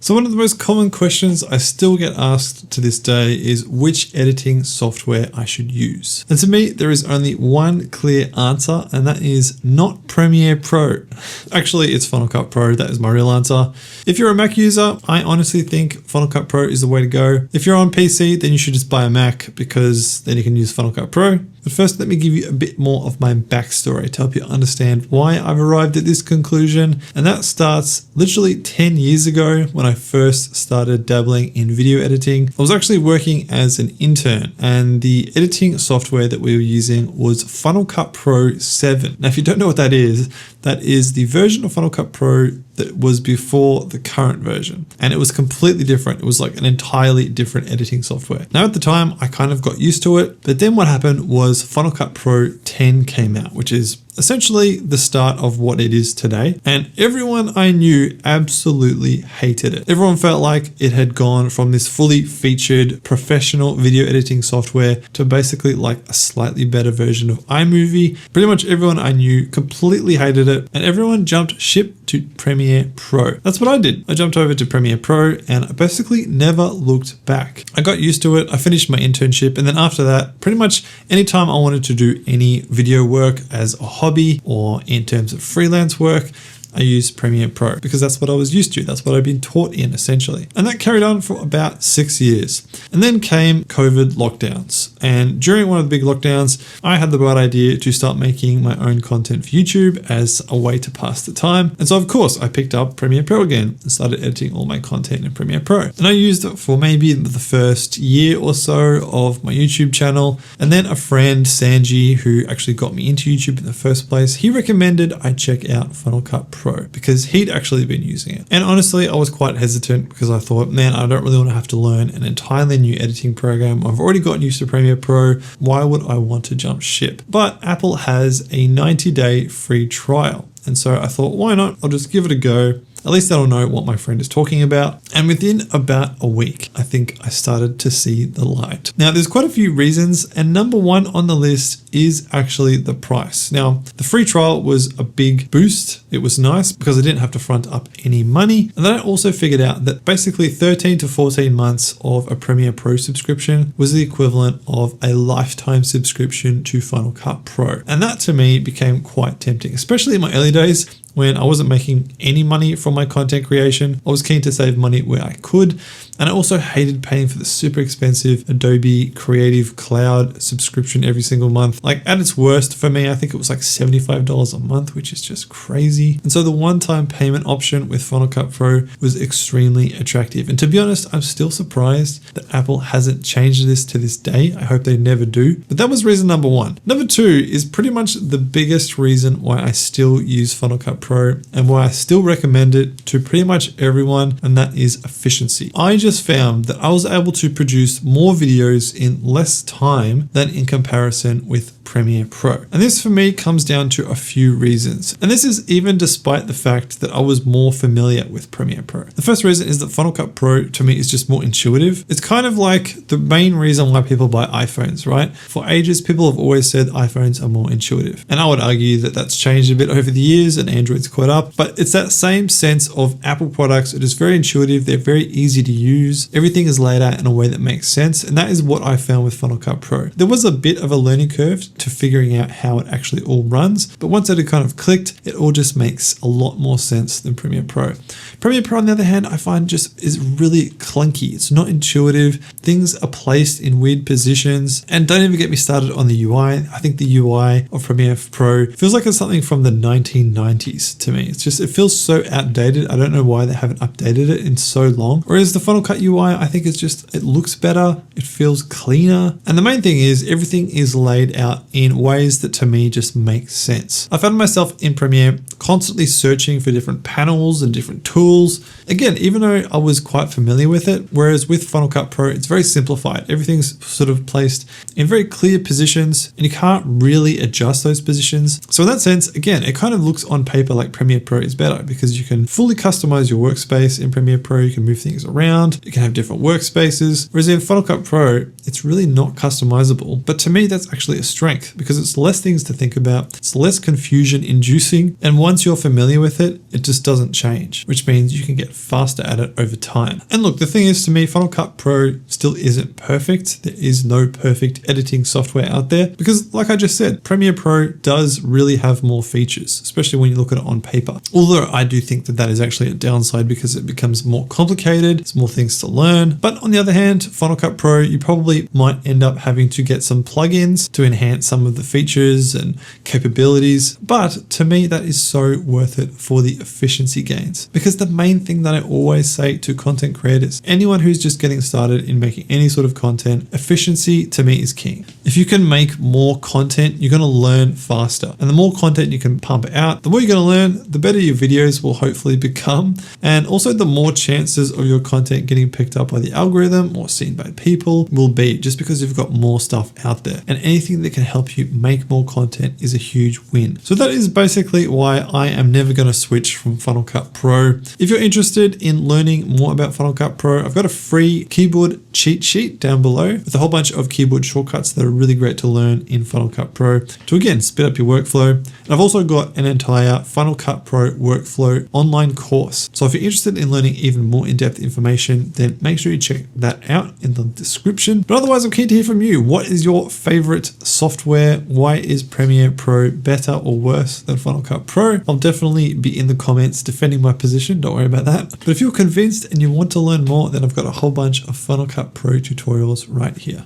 So one of the most common questions I still get asked to this day is which editing software I should use. And to me, there is only one clear answer, and that is not Premiere Pro. Actually, it's Final Cut Pro. That is my real answer. If you're a Mac user, I honestly think Final Cut Pro is the way to go. If you're on PC, then you should just buy a Mac because then you can use Final Cut Pro. But first, let me give you a bit more of my backstory to help you understand why I've arrived at this conclusion. And that starts literally 10 years ago when I first started dabbling in video editing. I was actually working as an intern, and the editing software that we were using was Final Cut Pro 7. Now, if you don't know what that is the version of Final Cut Pro that was before the current version. And it was completely different. It was like an entirely different editing software. Now, at the time, I kind of got used to it, but then what happened was Final Cut Pro 10 came out, which is essentially the start of what it is today. And everyone I knew absolutely hated it. Everyone felt like it had gone from this fully featured professional video editing software to basically like a slightly better version of iMovie. Pretty much everyone I knew completely hated it, and everyone jumped ship to Premiere Pro. That's what I did. I jumped over to Premiere Pro and I basically never looked back. I got used to it. I finished my internship, and then after that, pretty much anytime I wanted to do any video work as a hobby or in terms of freelance work, I used Premiere Pro because that's what I was used to. That's what I've been taught in, essentially. And that carried on for about 6 years. And then came COVID lockdowns. And during one of the big lockdowns, I had the bright idea to start making my own content for YouTube as a way to pass the time. And so, of course, I picked up Premiere Pro again and started editing all my content in Premiere Pro. And I used it for maybe the first year or so of my YouTube channel. And then a friend, Sanji, who actually got me into YouTube in the first place, he recommended I check out Final Cut Pro because he'd actually been using it. And honestly, I was quite hesitant because I thought, man, I don't really want to have to learn an entirely new editing program. I've already gotten used to Premiere Pro. Why would I want to jump ship? But Apple has a 90-day free trial. And so I thought, why not? I'll just give it a go. At least I'll know what my friend is talking about. And within about a week, I think I started to see the light. Now, there's quite a few reasons, and number one on the list is actually the price. Now, the free trial was a big boost. It was nice because I didn't have to front up any money. And then I also figured out that basically 13 to 14 months of a Premiere Pro subscription was the equivalent of a lifetime subscription to Final Cut Pro. And that to me became quite tempting, especially in my early days when I wasn't making any money from my content creation. I was keen to save money where I could. And I also hated paying for the super expensive Adobe Creative Cloud subscription every single month. Like at its worst for me, I think it was like $75 a month, which is just crazy. And so the one-time payment option with Final Cut Pro was extremely attractive. And to be honest, I'm still surprised that Apple hasn't changed this to this day. I hope they never do. But that was reason number one. Number two is pretty much the biggest reason why I still use Final Cut Pro and why I still recommend it to pretty much everyone, and that is efficiency. I just found that I was able to produce more videos in less time than in comparison with Premiere Pro. And this for me comes down to a few reasons. And this is even despite the fact that I was more familiar with Premiere Pro. The first reason is that Final Cut Pro to me is just more intuitive. It's kind of like the main reason why people buy iPhones, right? For ages, people have always said iPhones are more intuitive. And I would argue that that's changed a bit over the years and Android's caught up, but it's that same sense of Apple products. It is very intuitive. They're very easy to use. Everything is laid out in a way that makes sense. And that is what I found with Final Cut Pro. There was a bit of a learning curve to figuring out how it actually all runs. But once it had kind of clicked, it all just makes a lot more sense than Premiere Pro. Premiere Pro, on the other hand, I find just is really clunky. It's not intuitive. Things are placed in weird positions. And don't even get me started on the UI. I think the UI of Premiere Pro feels like it's something from the 1990s to me. It's just, it feels so outdated. I don't know why they haven't updated it in so long. Whereas the Final Cut UI, I think it's just, it looks better. It feels cleaner. And the main thing is everything is laid out in ways that to me just make sense. I found myself in Premiere constantly searching for different panels and different tools. Again, even though I was quite familiar with it, whereas with Final Cut Pro, it's very simplified. Everything's sort of placed in very clear positions and you can't really adjust those positions. So in that sense, again, it kind of looks on paper like Premiere Pro is better because you can fully customize your workspace in Premiere Pro. You can move things around. You can have different workspaces. Whereas in Final Cut Pro, it's really not customizable. But to me, that's actually a strength. strength because it's less things to think about, it's less confusion inducing, and once you're familiar with it, it just doesn't change, which means you can get faster at it over time. And look, the thing is, to me, Final Cut Pro still isn't perfect. There is no perfect editing software out there because, like I just said, Premiere Pro does really have more features, especially when you look at it on paper. Although I do think that that is actually a downside because it becomes more complicated, there's more things to learn. But on the other hand, Final Cut Pro, you probably might end up having to get some plugins to enhance some of the features and capabilities. But to me, that is so worth it for the efficiency gains. Because the main thing that I always say to content creators, anyone who's just getting started in making any sort of content, efficiency to me is king. If you can make more content, you're going to learn faster. And the more content you can pump out, the more you're going to learn, the better your videos will hopefully become. And also the more chances of your content getting picked up by the algorithm or seen by people will be, just because you've got more stuff out there. And anything that can help you make more content is a huge win. So that is basically why I am never going to switch from Final Cut Pro. If you're interested in learning more about Final Cut Pro, I've got a free keyboard cheat sheet down below with a whole bunch of keyboard shortcuts that are really great to learn in Final Cut Pro to, again, speed up your workflow. And I've also got an entire Final Cut Pro workflow online course. So if you're interested in learning even more in-depth information, then make sure you check that out in the description. But otherwise, I'm keen to hear from you. What is your favorite software? Why is Premiere Pro better or worse than Final Cut Pro? I'll definitely be in the comments defending my position. Don't worry about that. But if you're convinced and you want to learn more, then I've got a whole bunch of Final Cut Pro tutorials right here.